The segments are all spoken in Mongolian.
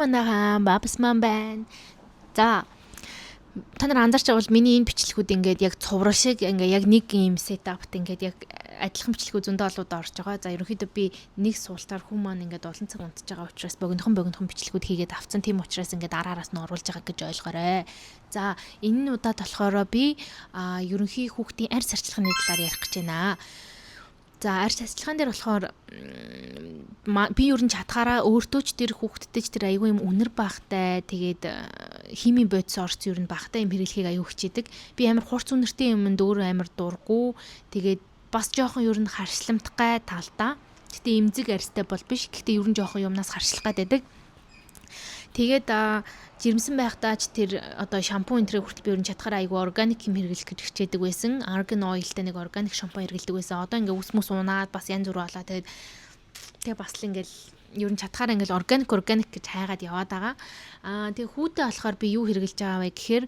Манайхан бабс маань байна. За та нар анзаарч байгаа бол миний энэ бичлэгүүд ингээд яг цуврал шиг ингээд яг нэг юм сетапт ингээд яг адилхан бичлэгүүд зөндөө олоод орж байгаа. За ерөнхийдөө би нэг суултаар хүн маань ингээд олон цаг унтж байгаа учраас богинохон бичлэгүүд хийгээд авцсан. Тийм учраас ингээд араараас нь оруулж байгаа гэж ойлгоорой. За энэ удаад болохоор би ерөнхий хүүхдийн арьс арчилгааны талаар ярих гэж байна. За арьс арчилгаан дээр болохоор би ер нь чадхаараа өөртөө ч тэр хүүхдтэй ч тэр аягүй юм үнэр бахтай тэгээд химийн бодис орц ер нь бахтай юм хэрэглэхийг аягүй хичээдэг. Би амар хурц үнэртэй юмд өөр амар дургу. Тэгээд бас жоохон ер нь харшламтгай талдаа. Гэтэ эмзэг арьстай бол биш. Гэхдээ ер нь жоохон юмнаас харшлах гэдэг. Тэгээд жирэмсэн байхдаа ч тэр одоо шампунь энтрийг хүртэл би ер нь чадхаараа айгүй органик юм хэрэглэх гэж хичээдэг байсан. Argan oilтай нэг органик шампунь хэрэглэдэг байсан. Одоо ингээ ус мус унаад бас янз бүр болоо. Тэгээ бас л ингээл ер нь чадхаараа ингээл органик гэж хайгаад яваад байгаа. Тэгээ хүүтэй болохоор би юу хэрэглэж байгаа вэ гэхээр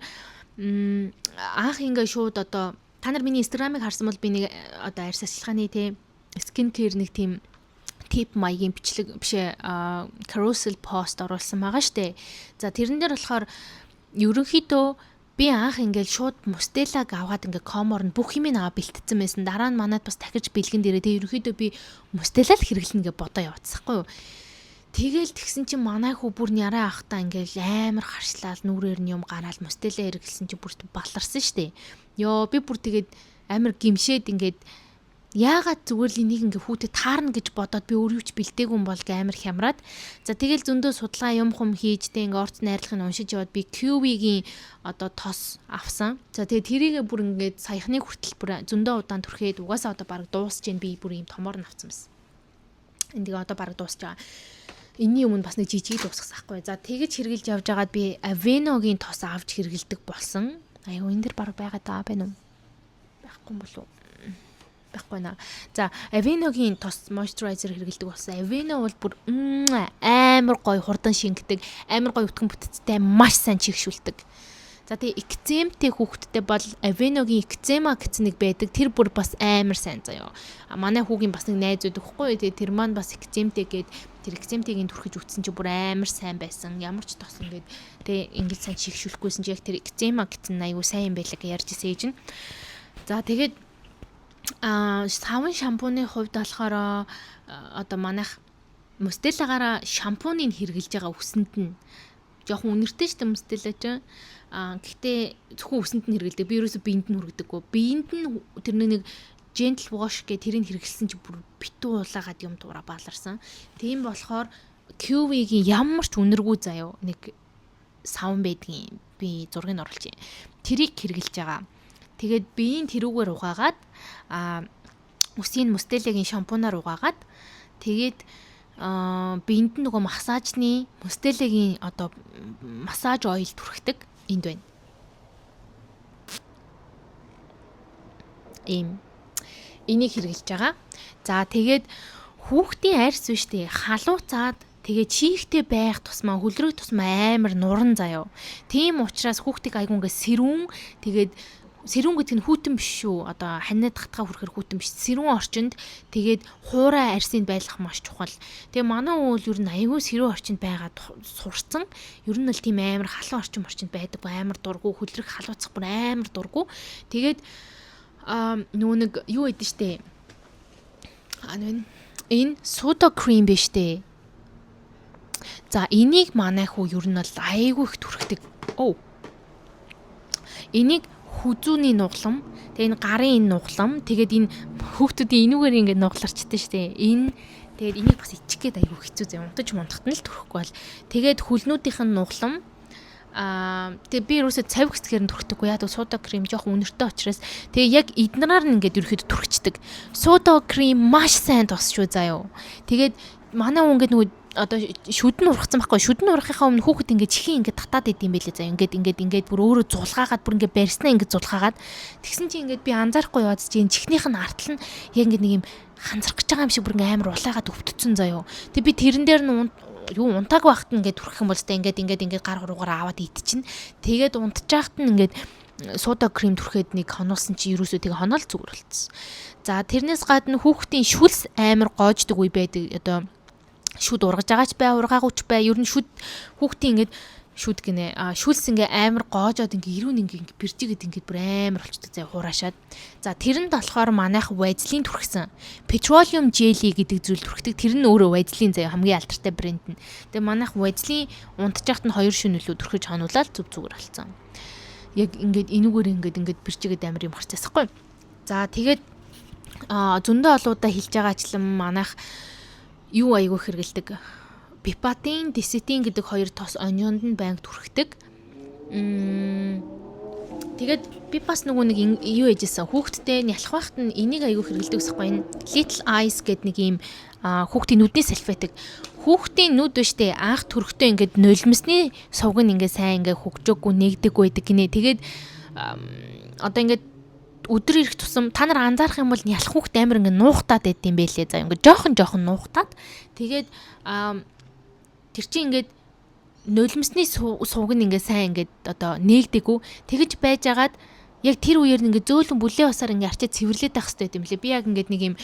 анх ингээ шууд одоо та нар миний инстаграмыг харсан бол би нэг одоо арьс арчилгааны скин кэр нэг тийм тип маягийн бичлэг бишээ carousel post оруулсан байгаа штэ. За тэрэн дээр болохоор ерөнхийдөө би анх ингээл шууд мустелаг аваад ингээ комоор нь бүх юмыг аваа бэлтцсэн байсан. Дараа нь манайд бас дахиж бэлгэн дээрээ тэг ерөнхийдөө би мустелал хэрэглэнэ гэж бодоо явцсахгүй юу. Тэгэл тэгсэн чинь манай хүү бүр няраа ахтаа ингээл амар харшлаад нүрээр нь юм гараал мустелаа хэрэглэсэн чинь бүр баларсан штэ. Йоо би бүр тэгээд амар гимшээд ингээд яагаад зүгээр л энийг ингээ хүүтэд таарна гэж бодоод би өөрөө ч бэлдээгүй юм бол амар хямраад. За тэгэл зөндөө судалгаа юм хум хийж тэ ингээ орц найрлахыг уншиж яваад би QV-гийн одоо тос авсан. За тэгээ тэрийгээ бүр ингээ саяхны хүртэл бүр зөндөө удаан түрхээд угаасаа одоо баг дуусч जैन би бүр юм томоор нь авсан байсан. Энд тэгээ одоо баг дуусч байгаа. Энийн өмнө бас нэг жижиг дуусгасан хгүй. За тэгэж хэрглэж явж байгаад би Aveeno-гийн тос авч хэргэлдэг болсон. Аюу энэ дэр баг байгаад байгаа байна уу? Байхгүй болов уу? Байхгүй наа. За Aveeno-гийн тос moisturizer хэрэглэдэг болсон. Aveeno бол бүр амар гоё хурдан шингэдэг, амар гоё өтгөн бүтцтэй, маш сайн чигшүүлдэг. За тэгээ экземтэй хүүхдтэй бол Aveeno-гийн экзема гэсэн нэг байдаг. Тэр бүр бас амар сайн заяа. Манай хүүгийн бас нэг найз байдаг хгүй. Тэгээ тэр маань бас экземтэй гээд тэр экземтэйгийн түрхэж үтсэн чи бүр амар сайн байсан. Ямар ч тос ингээд тэгээ ингэж сайн чигшүүлэхгүйсэн чи яг тэр экзема гэсэн аюу сайн юм байлаа гэж ярьж ирсэн. За тэгээд савн шампуны хувьд болохоор одоо манайх мустелагаараа шампуныг хэрэглэж байгаа үсэнд нь жоохон үнэртэй шүү дээ мустелаа чинь. Гэхдээ зөвхөн үсэнд нь хэрэглэдэг. Би ерөөсө биенд нь хүргдэггүй. Биенд нь тэр нэг gentle wash гэх тэрийг хэрэглэсэн чи бүр битүү улаагаад юм дураа бааларсан. Тийм болохоор QV-гийн ямар ч үнэргүй заяо нэг савн байдгийн би зургийг оруулж байна. Тэрийг хэрэглэж байгаа. Тэгээд биеийн тэрүүгээр угаагаад үсийн мустелагийн шампунаар угаагаад тэгээд биенд нь нөгөө массажны мустелагийн одоо массаж ойл түрхдэг энд байна. Энийг хэрэглэж байгаа. За тэгээд хүүхдийн арьс биш тий халууцаад тэгээ чихтэй байх тусмаа хөлрөг тусмаа амар нуран заяо. Тийм учраас хүүхдийг айгуунгаа сэрүүн тэгээд сэрүүн гэдэг нь хүүтэн биш шүү. Одоо ханиад хатгаа хүрхэр хүүтэн биш. Сэрүүн орчинд тэгээд хуурай арьсыг байлгах маш чухал. Тэгээ манай үйл ер нь аягүй сэрүүн орчинд байгаад сурцсан. Ер нь л тийм амар халуун орчинд байдаг. Амар дургу хөлрөх халууцах бүр амар дургу. Тэгээд нөгөө нэг юу идэв штэ. Энэ soda cream биш штэ. За энийг манай хүү ер нь бол аягүй их түрхдэг. Энийг хүзүүний нуглам, тэгээ энэ гарын энэ нуглам, тэгээд энэ хүүхдүүдийн энүүгээр ингээд нугларчдээ штэ. Тэгээд энийг бас ичих гээд аягүй хэцүү зэ. Унтаж мунтахт нь л төрөхгүй бол. Тэгээд хүлнүүдийнх нь нуглам тэгээ би юусоо цавь гэсгээр нь түрхдэггүй. Яг soda cream жоохон үнэртэй учраас тэгээ яг эднэраар нь ингээд ерөөхдөө түрхчихдэг. Soda cream маш сайн тос шүү заяо. Тэгээд манай хүн ингээд нөгөө одоо шүдэн ургацсан байхгүй. Шүдэн ургахынхаа өмнө хүүхэд ингээд чихийн ингээд татаад идэм байлээ заяа. Ингээд бүр өөрөө зулгаагаад бүр ингээд барьснаа ингээд зулгаагаад тэгсэн чинь ингээд би анзаарахгүй яваад чинь чихнийх нь артал нь яг ингээд нэг юм ханцрах гэж байгаа юм шиг бүр ингээд амар улаагаад өвдцөн заяа. Тэг би тэрэн дээр нь унтааг байхад нь ингээд түрхэх юм бол тэ ингээд гар хуруугаар аваад идчихнэ. Тэгээд унтчихагт нь ингээд soda cream түрхэд нэг хонуулсан чи ерөөсөө тэгээ хоноол зүгээр болцсон. За тэрнээс гадна хүүхдийн шүлс амар гоождөг үе байдаг. Одоо шүд ургаж байгаач бай, ургаагүйч бай. Ер нь шүд хүүхдийн ингээд шүд гинэ. Шүлс ингээ амар гоожоод ингээ ирүүн ингээ бэржигэд ингээ бүр амар болчтой заа хураашаад. За тэрэнд болохоор манайх Вайзлийн түрхсэн Petroleum Jelly гэдэг зүйл түрхдэг. Тэр нь өөрөө Вайзлийн заа хамгийн алдартай брэнд нь. Тэгээ манайх Вайзлийн унтж яхад нь 2 шөнө илүү түрхэж хануулаад зүг зүгээр алцсан. Яг ингээд энүүгээр ингээд бэржигэд амар юм харцаасахгүй. За тэгээд зөндөө олуудаа хэлж байгаачлан манайх юу айгүй хэргэлдэг. Пипатин, десетин гэдэг хоёр тос онионд нь байнга түрхдэг. Тэгээд би бас нөгөө нэг юу ээжсэн хүүхдтэй нялх байхад нь энийг аягүй хэрэгэлдэг гэсэхгүй энэ Little Eyes гэдэг нэг юм хүүхдийн нүдний салфетик. Хүүхдийн нүд биштэй анх түрхтөө ингээд нулимсны сувг нь ингээд сайн ингээд хөгжөөггүй нэгдэггүй байдаг гинэ. Тэгээд одоо ингээд өдөр ирэх тусам та нар анзаарах юм бол нялх хүүхд амар ингээд нуухтаад байд юм байлээ. За ингээд жоохон нуухтаад. Тэгээд тэр чинь ингээд нулимсны сувг нь ингээд сайн ингээд одоо нээгдэггүй тэгэж байжгаад яг тэр үеэр ингээд зөөлөн бүлээ усаар ингээд арчиж цэвэрлээд байх хэрэгтэй юм лээ. Би яг ингээд нэг юм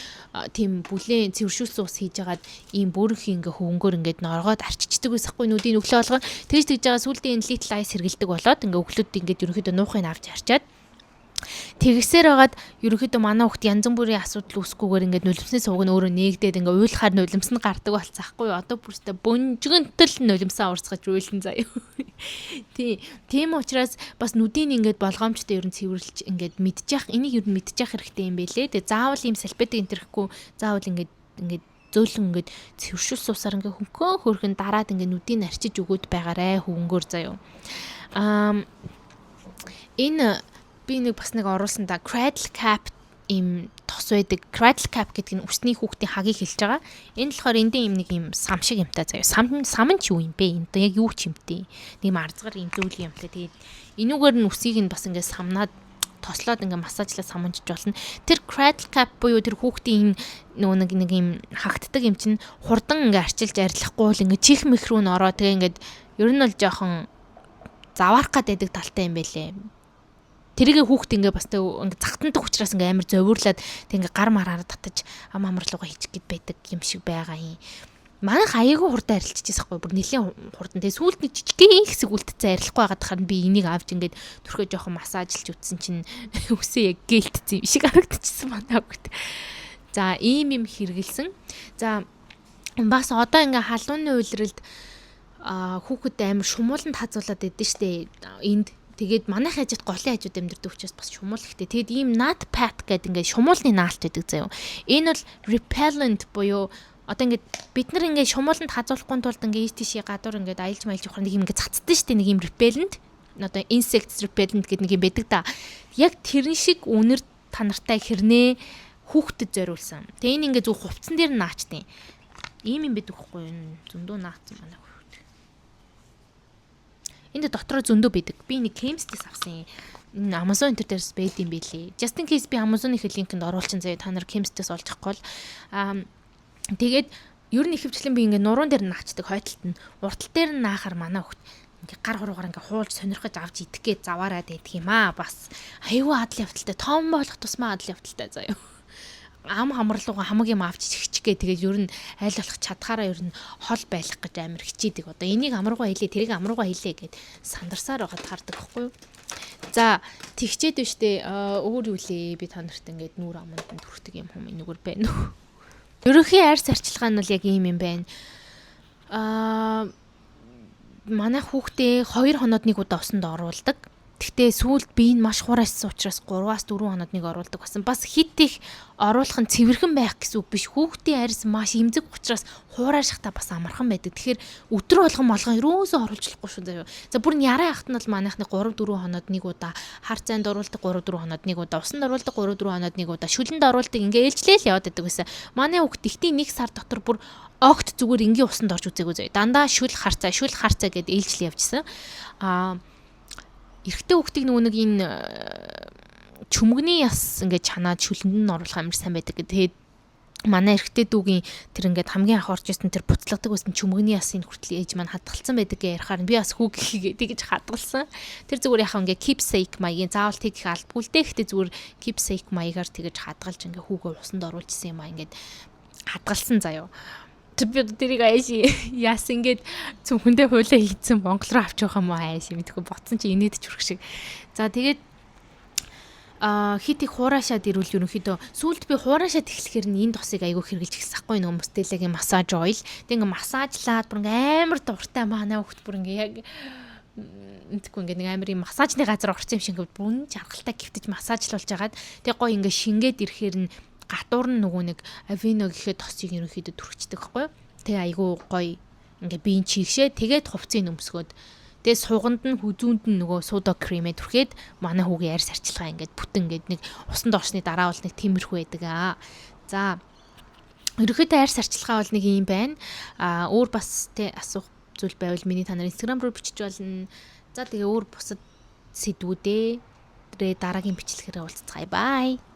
тийм бүлээ цэвэршүүлсэн ус хийж агаад ийм бүрх ингээд хөвөнгөөр ингээд норгоод арчичдаг байсахгүй нүдийн өглөө болгоо тэгж байгаа сүлдийн Little Eyes сэргэлдэг болоод ингээд өглөөд ингээд ерөнхийдөө нуухыг авч арчаад тэгсээр байгаад ерөнхийдөө манай хүүхд янз бүрийн асуудал үүсгүүгээр ингээд нулимсны сувг нь өөрөө нээгдээд ингээд уйлахаар нулимс нь гардаг болцсон ахгүй юу. Одоо бүрстэ бөнжгөнтөл нулимсаа урсгаж уйлсан заяа. Тийм учраас бас нүдийн ингээд болгоомжтой ер нь цэвэрлж ингээд мэдчих энийг ер нь мэдчих хэрэгтэй юм байлээ. Тэгээ заавал ийм салфетик энтерхгүй заавал ингээд зөөлөн ингээд цэвэршүүлсэн усаар ингээд хөнгөн хөрхөн дараад ингээд нүдийг арчиж өгөөд байгаарэ хөвөнгөөр заяа. Энэ би нэг бас нэг оруулсан да Cradle Cap им тос байдаг. Cradle Cap гэдэг нь өсний хүүхдийн хагийг хэлж байгаа. Энэ болохоор эндээ юм нэг юм сам шиг юмтай заяа. Сам нь ч юу юм бэ? Энд яг юу ч юмтэй. Нэг арзгаар юм зүйл юмтай. Тэгээд энүүгээр нь өсийг нь бас ингээд самнаад тослоод ингээд массажлаад самунжиж болно. Тэр Cradle Cap буюу тэр хүүхдийн нөгөө нэг юм хагддаг юм чинь хурдан ингээд арчилж арилахгүй бол ингээд чих мэх рүү н ороо. Тэгээ ингээд ер нь бол жоохон заваарах гэдэг талтай юм байлээ. Тэргээ хүүхд ингээ бас ингээ цагтандаг учраас ингээ амар зовирлаад тэг ингээ гар мараараа татаж амралуугаа хийчих гээд байдаг юм шиг байгаа юм. Манайх аягүй хурдан арилчихжээс хгүй бүр нэлийн хурдан. Тэг сүүлд нэг жижигхэн хэсэг үлдсэн арилахгүй байгаад хахад би энийг авч ингээд түрхээ жоохон массажлж үтсэн чинь үсээ яг гэлтсэн юм шиг харагдчихсан манай хүүхд. За ийм юм хэрэгэлсэн. За бас одоо ингээ халууны уйлралд хүүхэд амар шумууланд хазуулаад байдсан штэ энд. Тэгээд манайх хажууд голын хажууд амьдэрдэг учраас бас шумуул ихтэй. Тэгээд ийм nut pat гэдэг ингээд шумуулны наалт байдаг заяа. Энэ бол repellent буюу одоо ингээд бид нар ингээд шумууланд хазуулахгүй тулд ингээд тийш гадуур ингээд аялж маялж явах нэг юм ингээд цацдаг штэ нэг юм repellent. Одоо insect repellent гэдэг нэг юм байдаг да. Яг тэрэн шиг үнэр та нартай хэрнээ хүүхдэд зориулсан. Тэгээ энэ ингээд зүг хувцсан дээр нь наачтیں۔ Ийм юм байдаг хгүй юу? Зөндөө наацсан манай. Энд дотроо зөндөө байдаг. Би нэг Kems-ээс авсан. Энэ Amazon энэ дээрс байд юм байлээ. Just in case би Amazon-ийн линкэнд оруулчин заяа та нар Kems-ээс олж авахгүй бол тэгээд ер нь ихэвчлэн би ингээ нуруунд дээр наачдаг хойдолт нь уртал дээр нь наахаар манай хөхт ингээ гар хуруугаар ингээ хуулж сонирхож авч идэх гээд заваараад байдаг юм аа. Бас аюу адал явталтай. Том болох тусмаа адал явталтай заяа. Ам хамралууга хамаг юм авч чихчих гээ тэгээд ер нь айл болох чадхаараа ер нь хол байлах гэж амар хичээдэг. Одоо энийг амруугаа хийлээ, тэрийг амруугаа хийлээ гэд сандарсаар байгаа таардаг байхгүй юу? За тэгчээд биштэй өөр юу лээ би та нарт ингээд нүүр аманд төрхдөг юм хүм энэгээр байна уу? Ерөнхий арьс арчилгаа нь бол яг ийм юм байна. Манай хүүхдээ 2 хоноод нэг удаа усанд оруулдаг. Гэхдээ сүүлд би энэ маш хураасан учраас 3-4 хоноод нэг оруулдаг болсон. Бас хит их оруулах нь цэвэрхэн байх гэсэн үг биш. Хүүхдийн арьс маш эмзэг учраас хураашхтаа бас амархан байдаг. Тэгэхээр өдөр болгон ерөөсөө оруулчихгүй шүү заяа. За бүр яраа ахт нь бол манайхны 3-4 хоноод нэг удаа хар зайд оруулдаг 3-4 хоноод нэг удаа усанд оруулдаг 3-4 хоноод нэг удаа шүлэнд оруулдаг ингээ ээлжлээл яваад байдаг байсан. Манай хүүхд ихтийн 1 сар дотор бүр огт зүгээр энгийн усанд орж үзээгүй заяа. Дандаа шүл харцаа гэд ээлжлээ явжсэн. Эрэгтэй хүүхдийг нөгөө нэг энэ чүмгний яс ингээд чанаад шүлэнд нь оруулах амар сайн байдаг. Тэгээд манай эрэгтэй дүүгийн тэр ингээд хамгийн анх орж ирсэн тэр буцлагдаг байсан чүмгний ясын хүртэл ээж маань хадгалсан байдаг гэж ярихаар би бас хүүгээ тэгж хадгалсан. Тэр зүгээр яхаа ингээд keepsake маягийн заавал тэгэх албагүй л дээ. Гэхдээ зүгээр keepsake маягаар тэгж хадгалж ингээд хүүгээ усанд оруулжсэн юм аа ингээд хадгалсан заяа. би тэрийг аяши яасан ингээд зөвхөндөө хуулаа хийцэн Монгол руу авч явах юм уу аяши мэдгүй ботсон чи инээд чүрх шиг. За тэгээд хит их хуурашаад ирүүл ерөнхийдөө сүүлд би хуурашаад эхлэхээр нь энэ тосыг айгүй хэрглэж гисэн хгүй нөгөө Мустелагийн массаж ойл. Тэг ингээ массажлаад бүр ингээ амар дуртай манай хүүхд бүр ингээ яг мэдгүй ингээ нэг амар юм массажны газар орсон юм шиг ингээ бүн жаргалтай гівтэж массажлуулж агаад тэг гой ингээ шингээд ирэхээр нь гатуур нь нөгөө нэг авино гэхэд тосыг ерөнхийдөө түрхчихдэг хгүй. Тэг айгүй гой ингээ биеийн чигшээ тэгээд хувцсыг өмсгөөд тэгээ суганд нь хүзүүнд нь нөгөө суда кремээ түрхээд манай хүүгийн арьс арчилгаа ингээд бүтэн ингээд нэг усанд орсны дараа бол нэг тиймэрхүү байдаг аа. За ерөнхийдөө арьс арчилгаа бол нэг юм байна. Өөр бас тэ асуух зүйл байвал миний та нарын Instagram руу бичиж болно. За тэгээ өөр бусад сэдвүүдээ дараагийн бичлэгээр уулзцгаая. Bye.